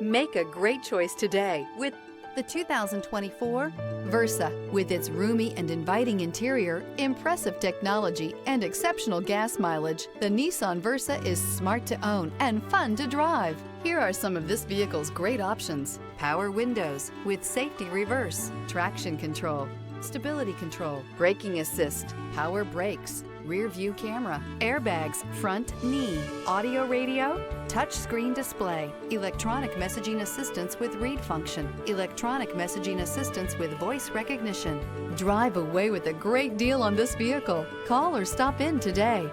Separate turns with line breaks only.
Make a great choice today with
the 2024 Versa. With its roomy and inviting interior, impressive technology, and exceptional gas mileage, the Nissan Versa is smart to own and fun to drive. Here are some of this vehicle's great options: power windows with safety reverse, traction control, stability control, braking assist, power brakes, rear view camera, airbags, front knee, audio radio, touchscreen display, electronic messaging assistance with read function, electronic messaging assistance with voice recognition. Drive away with a great deal on this vehicle. Call or stop in today.